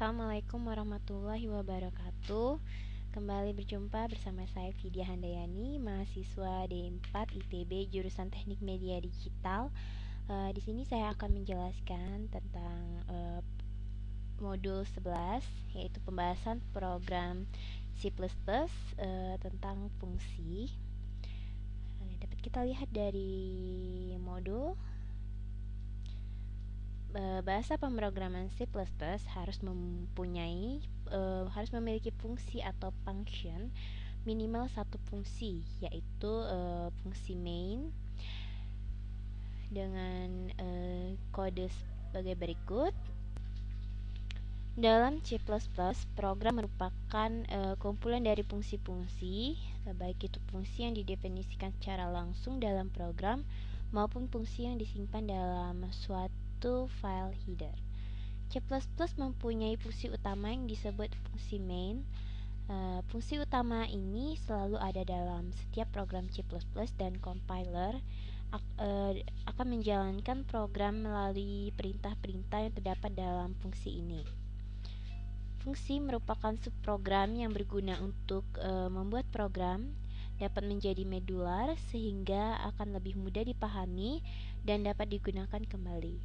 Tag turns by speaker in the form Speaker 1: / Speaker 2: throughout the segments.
Speaker 1: Assalamualaikum warahmatullahi wabarakatuh. Kembali berjumpa bersama saya Vidya Handayani, mahasiswa D4 ITB jurusan Teknik Media Digital. Di sini saya akan menjelaskan tentang modul 11, yaitu pembahasan program C++, tentang fungsi. Dapat kita lihat dari modul. Bahasa pemrograman C++ harus memiliki fungsi atau function minimal satu fungsi, yaitu fungsi main dengan kode sebagai berikut. Dalam C++, program merupakan kumpulan dari fungsi-fungsi, baik itu fungsi yang didefinisikan secara langsung dalam program maupun fungsi yang disimpan dalam suatu file header. C++ mempunyai fungsi utama yang disebut fungsi main. Fungsi utama ini selalu ada dalam setiap program C++ dan compiler akan menjalankan program melalui perintah-perintah yang terdapat dalam fungsi ini. Fungsi merupakan subprogram yang berguna untuk membuat program dapat menjadi modular sehingga akan lebih mudah dipahami dan dapat digunakan kembali,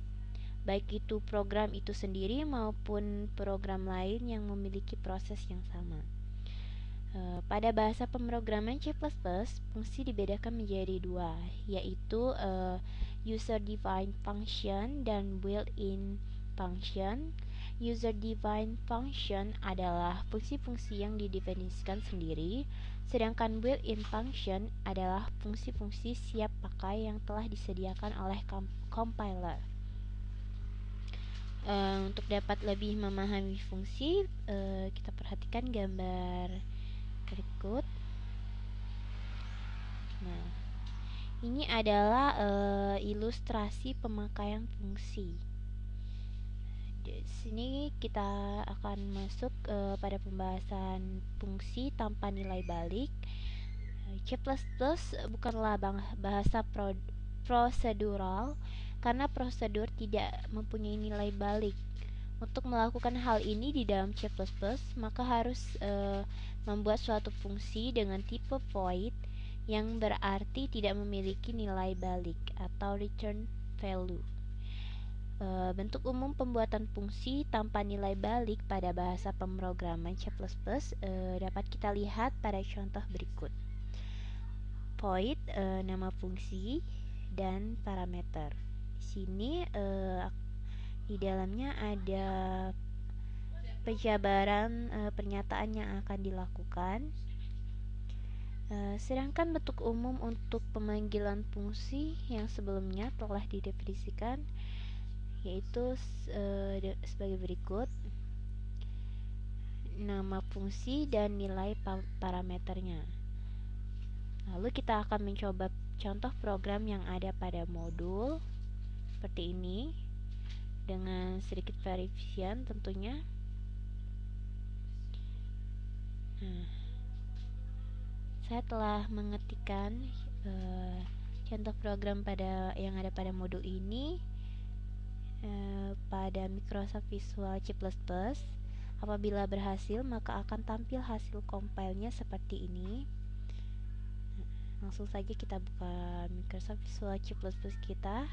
Speaker 1: baik itu program itu sendiri maupun program lain yang memiliki proses yang sama. Pada bahasa pemrograman C++, fungsi dibedakan menjadi dua, yaitu user-defined function dan built-in function. User-defined function adalah fungsi-fungsi yang didefinisikan sendiri, sedangkan built-in function adalah fungsi-fungsi siap pakai yang telah disediakan oleh compiler. Untuk dapat lebih memahami fungsi, kita perhatikan gambar berikut. Nah, ini adalah ilustrasi pemakaian fungsi. Di sini kita akan masuk pada pembahasan fungsi tanpa nilai balik. C++ bukanlah bahasa prosedural karena prosedur tidak mempunyai nilai balik. Untuk melakukan hal ini di dalam C++, maka harus membuat suatu fungsi dengan tipe void yang berarti tidak memiliki nilai balik atau return value. Bentuk umum pembuatan fungsi tanpa nilai balik pada bahasa pemrograman C++ dapat kita lihat pada contoh berikut. Void, nama fungsi, dan parameter. Di sini di dalamnya ada penjabaran pernyataan yang akan dilakukan. Sedangkan bentuk umum untuk pemanggilan fungsi yang sebelumnya telah didefinisikan, yaitu sebagai berikut: nama fungsi dan nilai parameternya. Lalu kita akan mencoba contoh program yang ada pada modul seperti ini dengan sedikit perincian tentunya. Saya telah mengetikkan contoh program yang ada pada modul ini pada Microsoft Visual C++. Apabila berhasil, maka akan tampil hasil compile-nya seperti ini. Langsung saja kita buka Microsoft Visual C++ kita.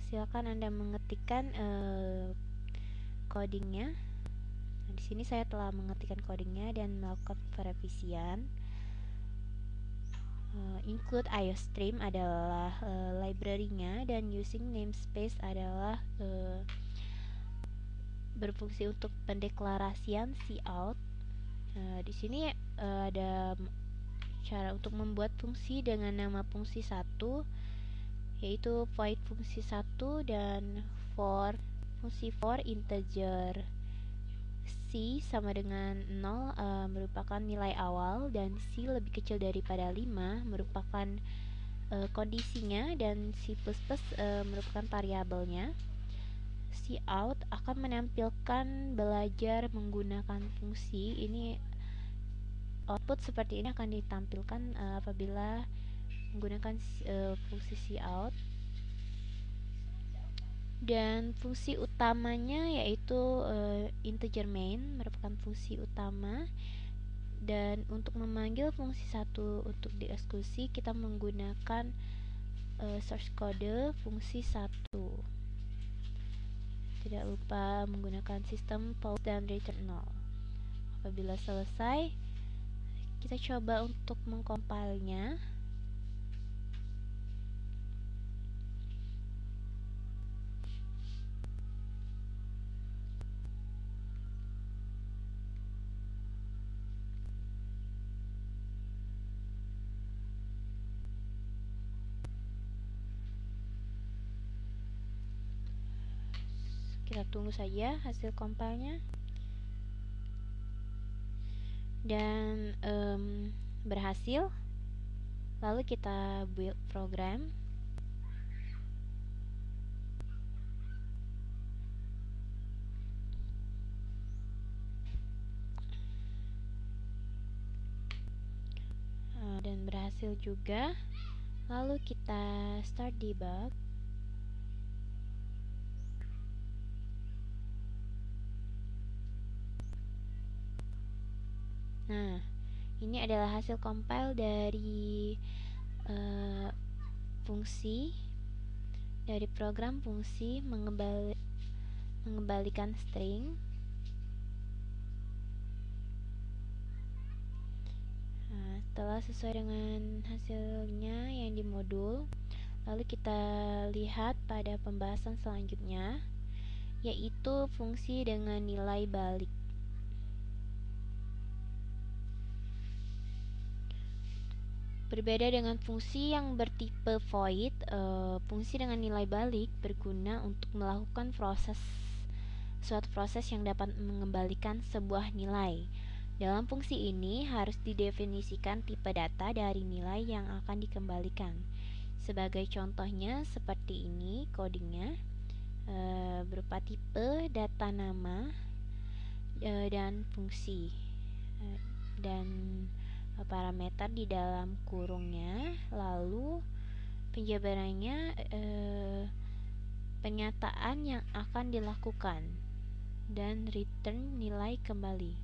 Speaker 1: Silakan Anda mengetikkan codingnya. Nah, di sini saya telah mengetikkan codingnya dan melakukan perevisian. Include IOStream adalah library-nya dan using namespace adalah berfungsi untuk pendeklarasian cout. Di sini ada cara untuk membuat fungsi dengan nama fungsi 1, yaitu void fungsi 1 dan for fungsi for integer C sama dengan 0 merupakan nilai awal dan C lebih kecil daripada 5 merupakan kondisinya dan C++ merupakan variabelnya. Cout akan menampilkan belajar menggunakan fungsi. Ini output seperti ini akan ditampilkan apabila menggunakan fungsi cout. Dan fungsi utamanya yaitu integer main merupakan fungsi utama, dan untuk memanggil fungsi satu untuk dieksekusi kita menggunakan source kode fungsi satu. Tidak lupa menggunakan sistem pause dan return 0. Apabila selesai, kita coba untuk mengcompile-nya. Kita tunggu saja hasil compile-nya. Dan berhasil. Lalu kita build program. Dan berhasil juga. Lalu kita start debug. Nah, ini adalah hasil compile dari fungsi dari program fungsi mengembalikan string. Nah, setelah sesuai dengan hasilnya yang di modul, lalu kita lihat pada pembahasan selanjutnya, yaitu fungsi dengan nilai balik. Berbeda dengan fungsi yang bertipe void, fungsi dengan nilai balik berguna untuk melakukan suatu proses yang dapat mengembalikan sebuah nilai. Dalam fungsi ini harus didefinisikan tipe data dari nilai yang akan dikembalikan. Sebagai contohnya seperti ini codingnya, berupa tipe data nama dan fungsi, dan parameter di dalam kurungnya, lalu penjabarannya pernyataan yang akan dilakukan, dan return nilai kembali.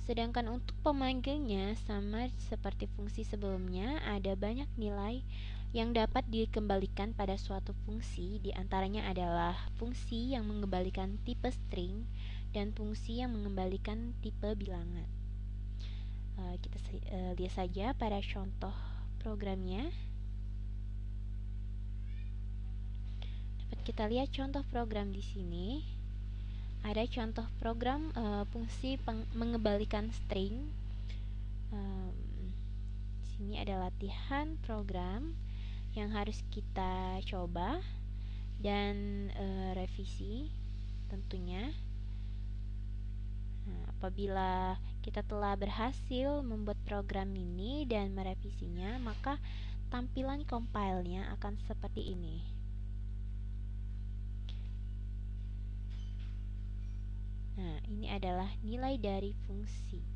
Speaker 1: Sedangkan untuk pemanggilnya sama seperti fungsi sebelumnya, ada banyak nilai yang dapat dikembalikan pada suatu fungsi. Di antaranya adalah fungsi yang mengembalikan tipe string dan fungsi yang mengembalikan tipe bilangan. Kita lihat saja pada contoh programnya. Dapat kita lihat contoh program di sini. Ada contoh program fungsi mengembalikan string. Di sini ada latihan program yang harus kita coba dan revisi tentunya. Nah, apabila kita telah berhasil membuat program ini dan merevisinya, maka tampilan compile-nya akan seperti ini. Nah, ini adalah nilai dari fungsi.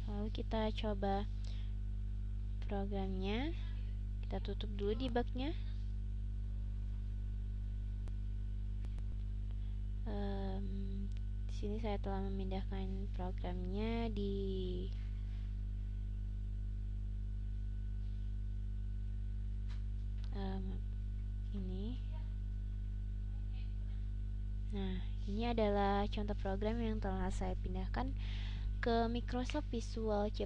Speaker 1: Lalu kita coba programnya. Kita tutup dulu debugnya. Di sini saya telah memindahkan programnya di ini. Nah, ini adalah contoh program yang telah saya pindahkan ke Microsoft Visual C++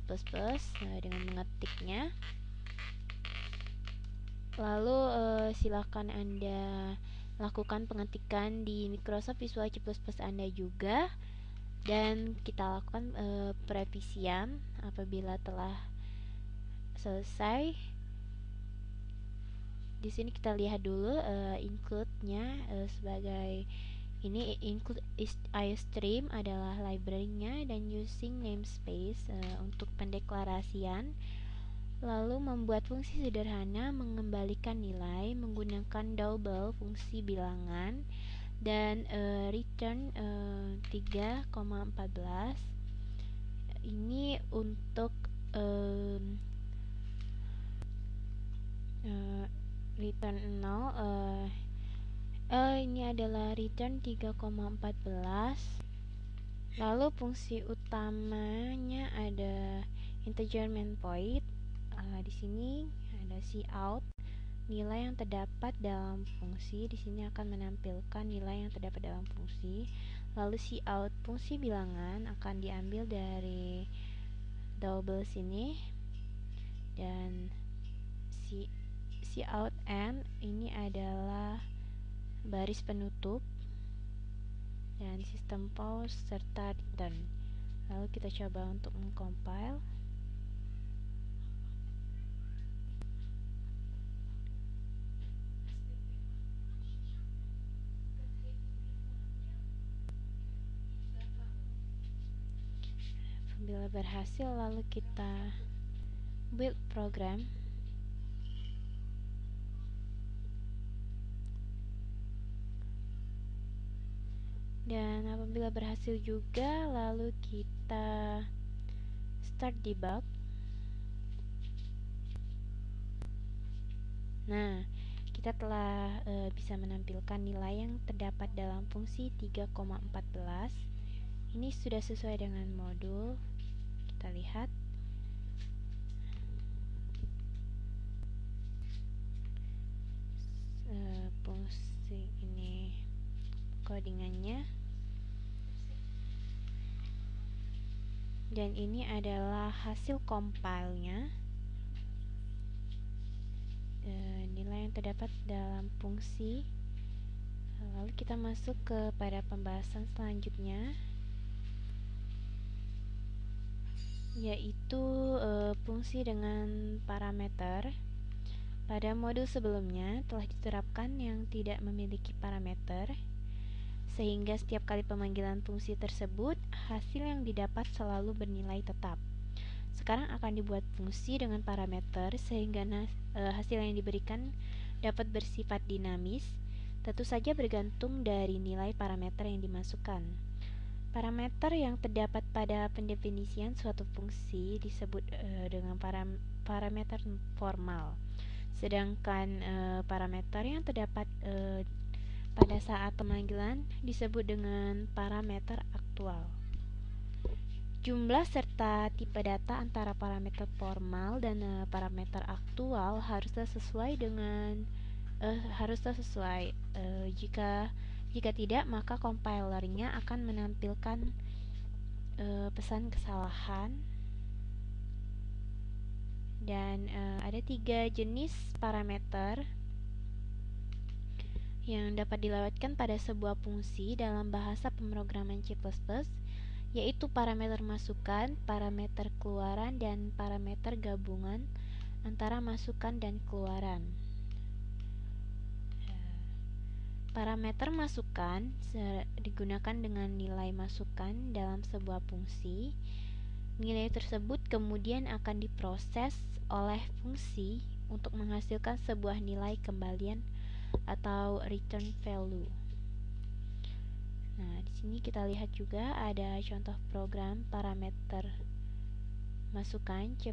Speaker 1: dengan mengetiknya. Lalu silakan Anda lakukan pengetikan di Microsoft Visual C++ Anda juga, dan kita lakukan perevisian apabila telah selesai. Di sini kita lihat dulu include-nya sebagai ini. Include iostream adalah library-nya, dan using namespace untuk pendeklarasian. Lalu membuat fungsi sederhana mengembalikan nilai menggunakan double fungsi bilangan dan return 3,14. Ini untuk return 0. Ini adalah return 3,14. Lalu fungsi utamanya ada integer main point. Di sini ada cout, nilai yang terdapat dalam fungsi. Di sini akan menampilkan nilai yang terdapat dalam fungsi. Lalu cout fungsi bilangan akan diambil dari double sini, dan cout n ini adalah baris penutup, dan sistem pause serta return. Lalu kita coba untuk mengcompile. Bila berhasil, lalu kita build program. Dan apabila berhasil juga, lalu kita start debug. Nah, kita telah bisa menampilkan nilai yang terdapat dalam fungsi 3,14. Ini sudah sesuai dengan modul. Kita lihat. Fungsi ini codingannya. Dan ini adalah hasil compile-nya. Nilai yang terdapat dalam fungsi. Lalu kita masuk kepada pembahasan selanjutnya, yaitu fungsi dengan parameter. Pada modul sebelumnya telah diterapkan yang tidak memiliki parameter, sehingga setiap kali pemanggilan fungsi tersebut, hasil yang didapat selalu bernilai tetap. Sekarang akan dibuat fungsi dengan parameter, sehingga hasil yang diberikan dapat bersifat dinamis, tentu saja bergantung dari nilai parameter yang dimasukkan. Parameter yang terdapat pada pendefinisian suatu fungsi disebut dengan parameter formal, sedangkan parameter yang terdapat pada saat pemanggilan disebut dengan parameter aktual. Jumlah serta tipe data antara parameter formal dan parameter aktual haruslah sesuai. Jika tidak, maka compilernya akan menampilkan pesan kesalahan. Dan ada 3 jenis parameter yang dapat dilewatkan pada sebuah fungsi dalam bahasa pemrograman C++, yaitu parameter masukan, parameter keluaran, dan parameter gabungan antara masukan dan keluaran. Parameter masukan digunakan dengan nilai masukan dalam sebuah fungsi. Nilai tersebut kemudian akan diproses oleh fungsi untuk menghasilkan sebuah nilai kembalian atau return value. Nah, di sini kita lihat juga ada contoh program parameter masukan C++.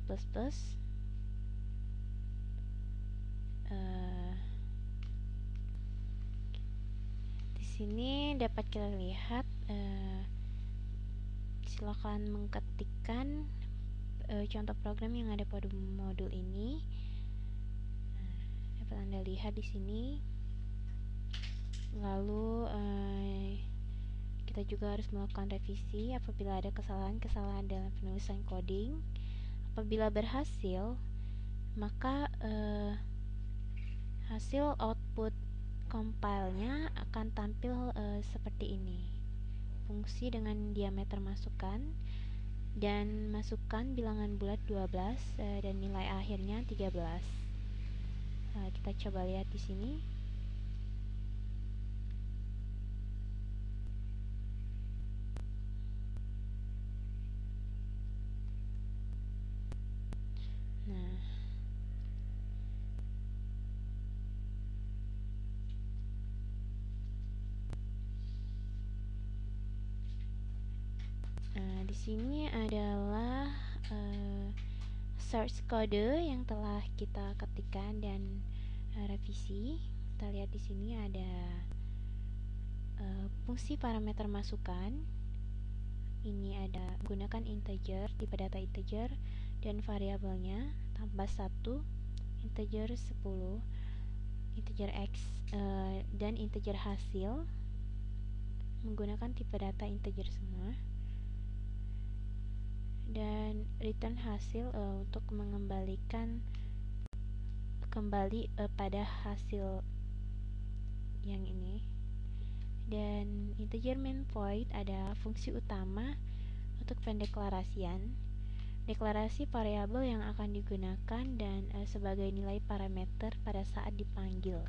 Speaker 1: Di sini dapat kita lihat, silakan mengetikkan contoh program yang ada pada modul ini. Dapat Anda lihat di sini. Lalu kita juga harus melakukan revisi apabila ada kesalahan dalam penulisan coding. Apabila berhasil, maka hasil output compile-nya akan tampil seperti ini. Fungsi dengan diameter masukan dan masukan bilangan bulat 12 dan nilai akhirnya 13. Kita coba lihat di sini. Nah, di sini adalah source kode yang telah kita ketikkan dan revisi. Kita lihat di sini ada fungsi parameter masukan. Ini ada menggunakan integer, tipe data integer, dan variabelnya tambah 1, integer 10, integer x, dan integer hasil menggunakan tipe data integer semua, dan return hasil untuk mengembalikan kembali pada hasil yang ini. Dan integer main void ada fungsi utama untuk pendeklarasian, deklarasi variabel yang akan digunakan dan sebagai nilai parameter pada saat dipanggil.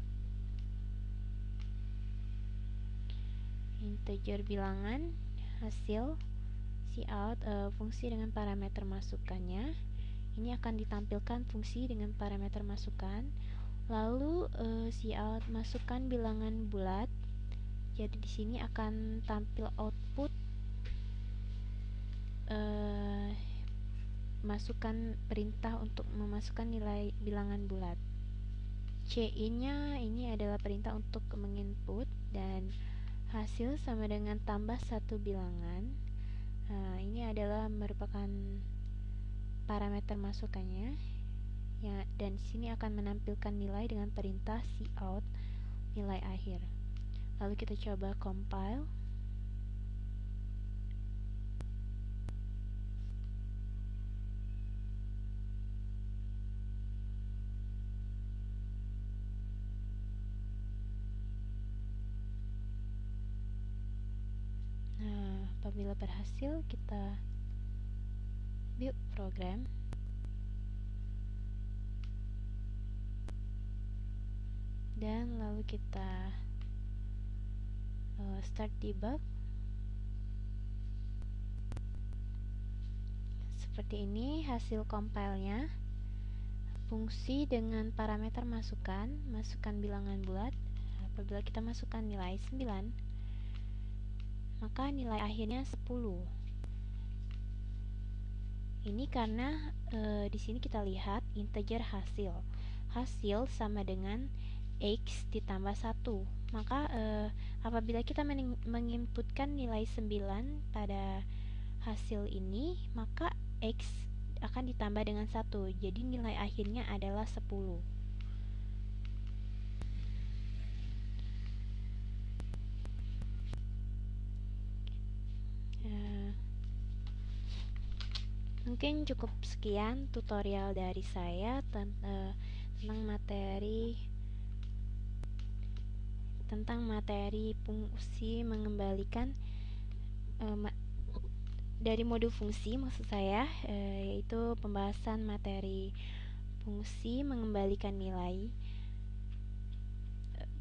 Speaker 1: Integer bilangan hasil cout, fungsi dengan parameter masukannya. Ini akan ditampilkan fungsi dengan parameter masukan. Lalu cout masukkan bilangan bulat. Jadi di sini akan tampil output masukkan perintah untuk memasukkan nilai bilangan bulat. CI-nya ini adalah perintah untuk menginput, dan hasil sama dengan tambah satu bilangan. Ini adalah merupakan parameter masukannya. Ya, dan di sini akan menampilkan nilai dengan perintah cout nilai akhir. Lalu kita coba compile. Nah, apabila berhasil, kita build program. Dan lalu kita start debug. Seperti ini hasil compile-nya. Fungsi dengan parameter masukkan bilangan bulat. Apabila kita masukkan nilai 9, maka nilai akhirnya 10. Ini karena di sini kita lihat integer hasil. Hasil sama dengan x ditambah 1. Maka apabila kita menginputkan nilai 9 pada hasil ini, maka x akan ditambah dengan 1. Jadi nilai akhirnya adalah 10. Mungkin cukup sekian tutorial dari saya tentang materi fungsi mengembalikan dari modul fungsi, maksud saya, yaitu pembahasan materi fungsi mengembalikan nilai,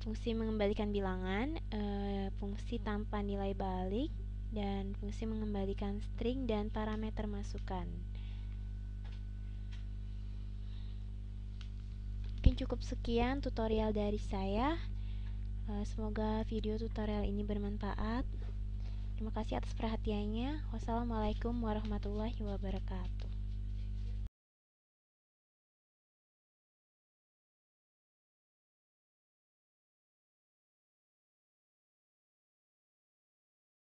Speaker 1: fungsi mengembalikan bilangan, fungsi tanpa nilai balik, dan fungsi mengembalikan string dan parameter masukan. Mungkin cukup sekian tutorial dari saya. Semoga video tutorial ini bermanfaat. Terima kasih atas perhatiannya. Wassalamualaikum warahmatullahi wabarakatuh.